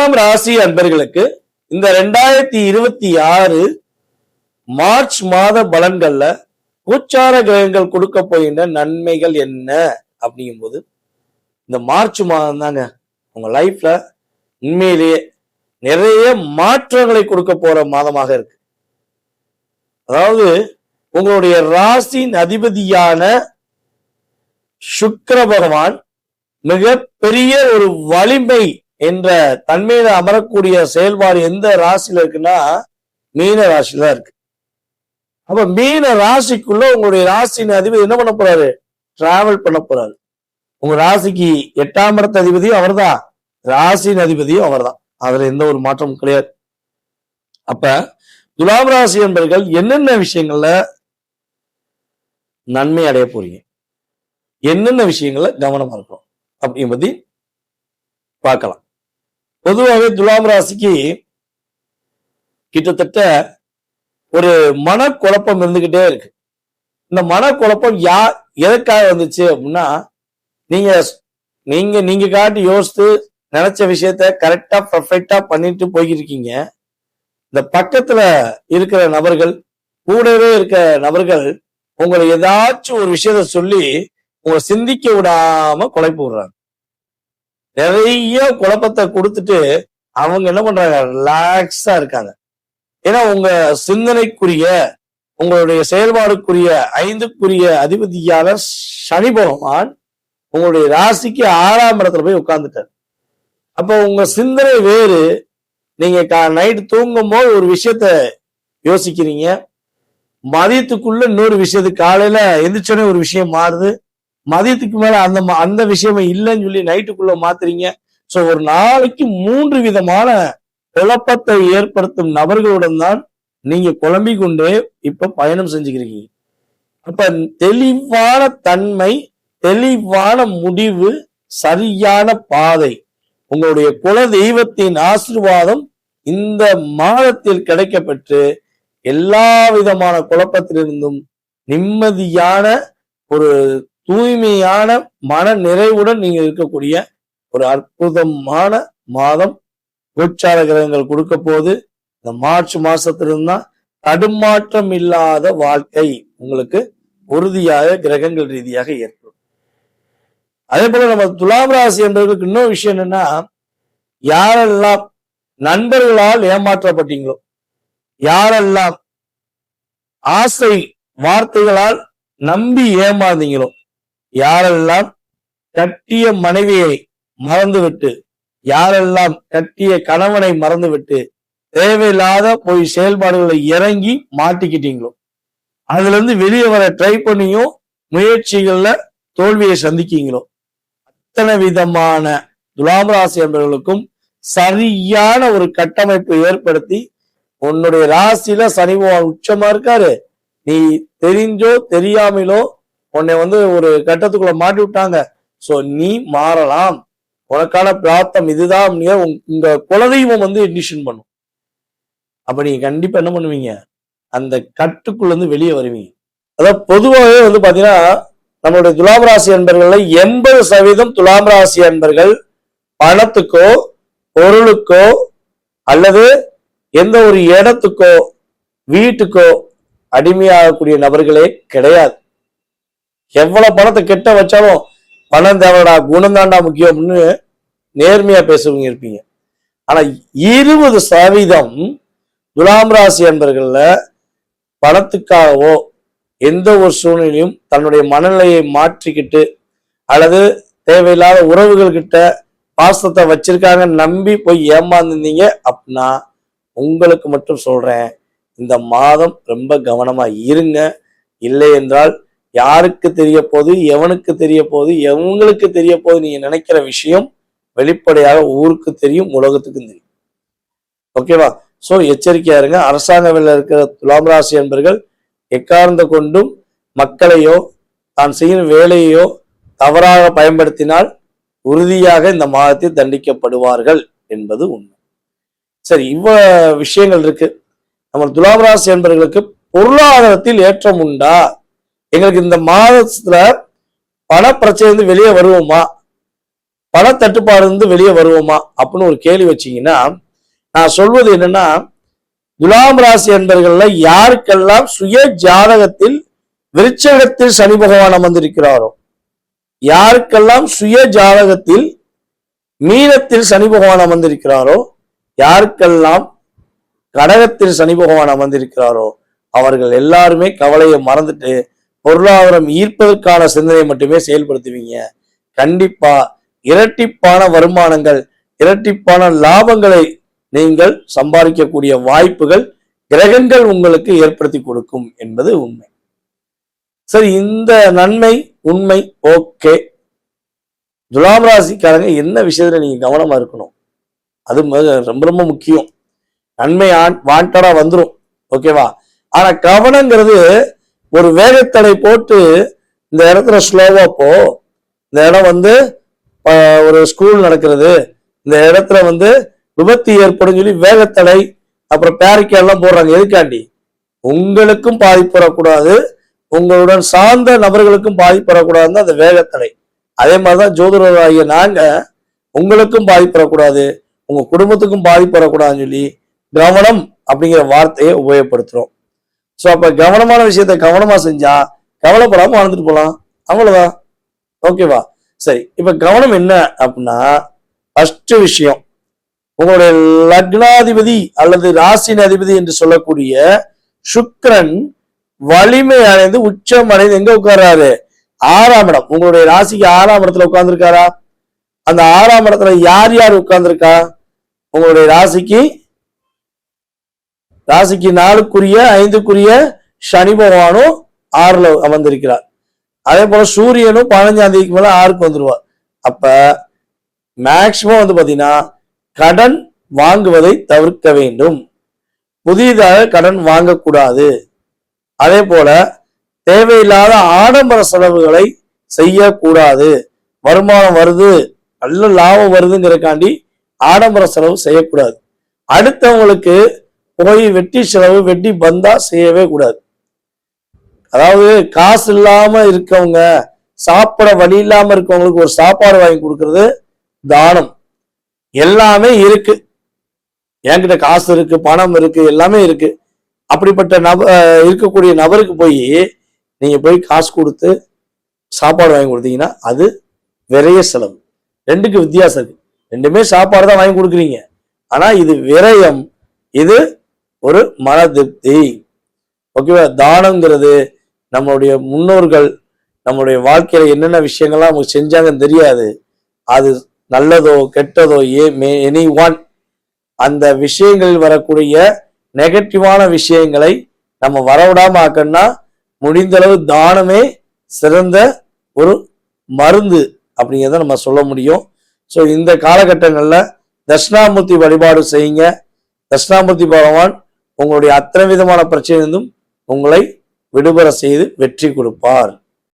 துலாம் ராசி அன்பர்களுக்கு இந்த 2026 மார்ச் மாத பலன்கள்ல கோச்சார கிரகங்கள் கொடுக்க போகின்ற நன்மைகள் என்ன அப்படிங்கும்போது, இந்த மார்ச் மாதம் தாங்க உங்க லைஃப்ல உண்மையிலேயே நிறைய மாற்றங்களை கொடுக்க போற மாதமாக இருக்கு. அதாவது உங்களுடைய ராசியின் அதிபதியான சுக்கிர பகவான் மிக பெரிய ஒரு வலிமை என்ற தன்மையில அமரக்கூடிய செயல்பாடு எந்த ராசியில இருக்குன்னா மீன ராசியில இருக்கு. அப்ப மீன ராசிக்குள்ள உங்களுடைய ராசியின் அதிபதி என்ன பண்ண போறாரு? டிராவல் பண்ண போறாரு. உங்க ராசிக்கு 8ஆம் இடத்து அதிபதியும் அவர்தான், ராசியின் அதிபதியும் அவர்தான். அதுல எந்த ஒரு மாற்றமும் கிடையாது. அப்ப துலாம் ராசி என்பவர்கள் என்னென்ன விஷயங்கள்ல நன்மை அடைய போறீங்க, என்னென்ன விஷயங்கள்ல கவனமா இருக்கணும் அப்படிங்க பத்தி பார்க்கலாம். பொதுவாகவே துலாம் ராசிக்கு கிட்டத்தட்ட ஒரு மனக்குழப்பம் இருந்துகிட்டே இருக்கு. இந்த மனக்குழப்பம் எதற்காக வந்துச்சு அப்படின்னா, நீங்க காட்டி யோசித்து நினைச்ச விஷயத்த கரெக்டா பர்ஃபெக்டா பண்ணிட்டு போய்கிட்டு இருக்கீங்க. இந்த பக்கத்துல இருக்கிற நபர்கள், கூடவே இருக்க நபர்கள் உங்களை ஏதாச்சும் ஒரு விஷயத்த சொல்லி உங்களை சிந்திக்க விடாம குழப்பி விடுறாங்க. நிறைய குழப்பத்தை கொடுத்துட்டு அவங்க என்ன பண்றாங்க? ரிலாக்ஸா இருக்காங்க. ஏன்னா உங்க சிந்தனைக்குரிய, உங்களுடைய செயல்பாடுக்குரிய 5க்குரிய அதிபதியான சனி பகவான் உங்களுடைய ராசிக்கு 6ஆம் இடத்துல போய் உட்கார்ந்துட்டார். அப்ப உங்க சிந்தனை வேறு. நீங்க நைட்டு தூங்கும் போது ஒரு விஷயத்த யோசிக்கிறீங்க, மதியத்துக்குள்ள இன்னொரு விஷயத்துக்கு, காலையில எந்திரிச்சோடனே ஒரு விஷயம் மாறுது, மதியத்துக்கு மேல அந்த விஷயமே இல்லைன்னு சொல்லி நைட்டுக்குள்ள மாத்துறீங்க. சோ ஒரு நாளைக்கு 3 விதமான குழப்பத்தை ஏற்படுத்தும் நபர்களுடன் தான் நீங்க குழம்பி கொண்டே இப்ப பயணம் செஞ்சுக்கிறீங்க. அப்ப தெளிவான தன்மை, தெளிவான முடிவு, சரியான பாதை, உங்களுடைய குல தெய்வத்தின் ஆசீர்வாதம் இந்த மாதத்தில் கிடைக்கப்பெற்று எல்லா விதமான குழப்பத்திலிருந்தும் நிம்மதியான ஒரு தூய்மையான மன நிறைவுடன் நீங்க இருக்கக்கூடிய ஒரு அற்புதமான மாதம் கோச்சார கிரகங்கள் கொடுக்க போது. இந்த மார்ச் மாசத்திலிருந்து தான் தடுமாற்றம் இல்லாத வாழ்க்கை உங்களுக்கு உறுதியாக கிரகங்கள் ரீதியாக ஏற்படும். அதே போல நம்ம துலாம் ராசி என்பவர்களுக்கு இன்னொரு விஷயம் என்னன்னா, யாரெல்லாம் நண்பர்களால் ஏமாற்றப்பட்டீங்களோ, யாரெல்லாம் ஆசை வார்த்தைகளால் நம்பி ஏமாந்தீங்களோ, யாரெல்லாம் கட்டிய மனைவியை மறந்துவிட்டு, யாரெல்லாம் கட்டிய கணவனை மறந்துவிட்டு தேவையில்லாத போய் செயல்பாடுகளை இறங்கி மாட்டிக்கிட்டீங்களோ, அதுல இருந்து வெளியே வர ட்ரை பண்ணியும் முயற்சிகள்ல தோல்வியை சந்திக்கீங்களோ, அத்தனை விதமான துலாம் ராசி என்பவர்களுக்கும் சரியான ஒரு கட்டமைப்பு ஏற்படுத்தி, உன்னுடைய ராசியில சனி பகவான் உச்சமா இருக்காரு, நீ தெரிஞ்சோ தெரியாமலோ உன்னை ஒரு கட்டத்துக்குள்ள மாட்டி விட்டாங்க, சோ நீ மாறலாம், உனக்கான பிரார்த்தம் இதுதான், உங்க குலதெய்வம் இண்டிஷன் பண்ணும். அப்ப நீங்க கண்டிப்பா என்ன பண்ணுவீங்க? அந்த கட்டுக்குள்ள இருந்து வெளியே வருவீங்க. அதாவது பொதுவாகவே பாத்தீங்கன்னா நம்மளுடைய துலாம் ராசி அன்பர்கள்ல 80% துலாம் ராசி அன்பர்கள் பணத்துக்கோ பொருளுக்கோ அல்லது எந்த ஒரு இடத்துக்கோ வீட்டுக்கோ அடிமையாகக்கூடிய நபர்களே கிடையாது. எவ்வளவு பணத்தை கெட்ட வச்சாலும் பணம் தேவைடா, குணம் தாண்டா முக்கியம்னு நேர்மையா பேசுவீங்க இருப்பீங்க. ஆனா 20% துலாம் ராசி அன்பர்கள்ல பணத்துக்காகவோ எந்த ஒரு சூழ்நிலையும் தன்னுடைய மனநிலையை மாற்றிக்கிட்டு அல்லது தேவையில்லாத உறவுகள் கிட்ட பாசத்தை வச்சிருக்காங்க நம்பி போய் ஏமாந்துருந்தீங்க அப்படின்னா, உங்களுக்கு மட்டும் சொல்றேன், இந்த மாதம் ரொம்ப கவனமா இருங்க. இல்லை என்றால் யாருக்கு தெரிய போகுது, எவனுக்கு தெரிய போகுது, எவங்களுக்கு தெரிய போகுது, நீங்க நினைக்கிற விஷயம் வெளிப்படையாக ஊருக்கு தெரியும், உலகத்துக்கும் தெரியும். ஓகேவா? சோ எச்சரிக்கையா இருங்க. அரசாங்க வேலையில் இருக்கிற துலாம் ராசி என்பர்கள் எக்காரணத்தை கொண்டும் மக்களையோ தான் செய்யும் வேலையோ தவறாக பயன்படுத்தினால் உறுதியாக இந்த மாதத்தில் தண்டிக்கப்படுவார்கள் என்பது உண்மை. சரி, இவ்வளவு விஷயங்கள் இருக்கு. நம்ம துலாம் ராசி என்பவர்களுக்கு பொருளாதாரத்தில் ஏற்றம் உண்டா? எங்களுக்கு இந்த மாதத்துல பண பிரச்சனை வெளியே வருவோமா? பண தட்டுப்பாடு இருந்து வெளியே வருவோமா அப்படின்னு ஒரு கேள்வி வச்சீங்கன்னா, நான் சொல்வது என்னன்னா, துலாம் ராசி என்பர்கள்ல யாருக்கெல்லாம் சுய ஜாதகத்தில் விருச்சகத்தில் சனி பகவான் அமர்ந்திருக்கிறாரோ, யாருக்கெல்லாம் சுய ஜாதகத்தில் மீனத்தில் சனி பகவான் அமர்ந்திருக்கிறாரோ, யாருக்கெல்லாம் கடகத்தில் சனி பகவான் அமர்ந்திருக்கிறாரோ, அவர்கள் எல்லாருமே கவலையை மறந்துட்டு பொருளாதாரம் ஈர்ப்பதற்கான சிந்தனை மட்டுமே செயல்படுத்துவீங்க. கண்டிப்பா இரட்டிப்பான வருமானங்கள், இரட்டிப்பான லாபங்களை நீங்கள் சம்பாதிக்கக்கூடிய வாய்ப்புகள் கிரகங்கள் உங்களுக்கு ஏற்படுத்தி கொடுக்கும் என்பது உண்மை. சரி, இந்த நன்மை உண்மை ஓகே. துலாம் ராசிக்காரங்க என்ன விஷயத்துல நீங்க கவனமா இருக்கணும், அது ரொம்ப ரொம்ப முக்கியம். நன்மை வாண்டடா வந்துடும், ஓகேவா? ஆனா கவனங்கிறது ஒரு வேகத்தடை போட்டு இந்த இடத்துல ஸ்லோவா போ, இந்த இடம் ஒரு ஸ்கூல் நடக்கிறது, இந்த இடத்துல விபத்து ஏற்படும் சொல்லி வேகத்தடை அப்புறம் பேரிக்கெல்லாம் போடுறாங்க. எதுக்காண்டி? உங்களுக்கும் பாதிப்பு வரக்கூடாது, உங்களுடன் சார்ந்த நபர்களுக்கும் பாதிப்பு வரக்கூடாதுன்னு அந்த வேகத்தடை. அதே மாதிரிதான் ஜோதிடராகிய நாங்க உங்களுக்கும் பாதிப்பு வரக்கூடாது, உங்க குடும்பத்துக்கும் பாதிப்பு வரக்கூடாதுன்னு சொல்லி கவனம் அப்படிங்கிற வார்த்தையை உபயோகப்படுத்துறோம். ஸோ அப்ப கவனமான விஷயத்த கவனமா செஞ்சா கவலைப்படாம வாழ்ந்துட்டு போலாம், அவ்வளவுதான். ஓகேவா? சரி, இப்ப கவனம் என்ன அப்படின்னா, ஃபர்ஸ்ட் விஷயம், உங்களுடைய லக்னாதிபதி அல்லது ராசின் அதிபதி என்று சொல்லக்கூடிய சுக்கிரன் வலிமை அடைந்து உச்சம் அடைந்து எங்க உட்கார்றாரு? 6ஆம் இடம். உங்களுடைய ராசிக்கு 6ஆம் இடத்துல உட்கார்ந்துருக்காரா? அந்த 6ஆம் இடத்துல யார் யார் உட்கார்ந்துருக்கா? உங்களுடைய ராசிக்கு 4க்குரிய 5க்குரிய சனி பகவானும் 6ல அமர்ந்திருக்கிறார். அதே போல சூரியனும் 15ஆம் தேதிக்கு மேல 6க்கு வந்துருவார். அப்ப மேக்சிமம் பாத்தீங்கன்னா கடன் வாங்குவதை தவிர்க்க வேண்டும், புதிதாக கடன் வாங்கக்கூடாது. அதே போல தேவையில்லாத ஆடம்பர செலவுகளை செய்யக்கூடாது. வருமானம் வருது, நல்ல லாபம் வருதுங்கிறக்காண்டி ஆடம்பர செலவு செய்யக்கூடாது. அடுத்தவங்களுக்கு போய் வெட்டி செலவு வெட்டி பந்தா செய்யவே கூடாது. அதாவது காசு இல்லாம இருக்கவங்க, சாப்பிட வழி இல்லாம இருக்கவங்களுக்கு ஒரு சாப்பாடு வாங்கி கொடுக்கறது தானம். எல்லாமே இருக்கு, என்கிட்ட காசு இருக்கு, பணம் இருக்கு, எல்லாமே இருக்கு. அப்படிப்பட்ட இருக்கக்கூடிய நபருக்கு நீங்க போய் காசு கொடுத்து சாப்பாடு வாங்கி கொடுத்தீங்கன்னா அது விரைய செலவு. ரெண்டுக்கு வித்தியாசம் இருக்கு. ரெண்டுமே சாப்பாடு தான் வாங்கி கொடுக்குறீங்க, ஆனா இது விரயம், இது ஒரு மன திருப்தி. ஓகேவா? தானங்கிறது நம்மளுடைய முன்னோர்கள் நம்மளுடைய வாழ்க்கையில என்னென்ன விஷயங்கள்லாம் அவங்க செஞ்சாங்கன்னு தெரியாது, அது நல்லதோ கெட்டதோ எனி ஒன், அந்த விஷயங்களில் வரக்கூடிய நெகட்டிவான விஷயங்களை நம்ம வரவிடாம ஆக்கணும்னா முடிந்த அளவு தானமே சிறந்த ஒரு மருந்து அப்படிங்கிறத நம்ம சொல்ல முடியும். ஸோ இந்த காலகட்டங்கள்ல தட்சிணாமூர்த்தி வழிபாடு செய்யுங்க. தட்சிணாமூர்த்தி பகவான் உங்களுடைய அத்தனை விதமான பிரச்சனையிலிருந்தும் உங்களை விடுபட செய்து வெற்றி கொடுப்பார்.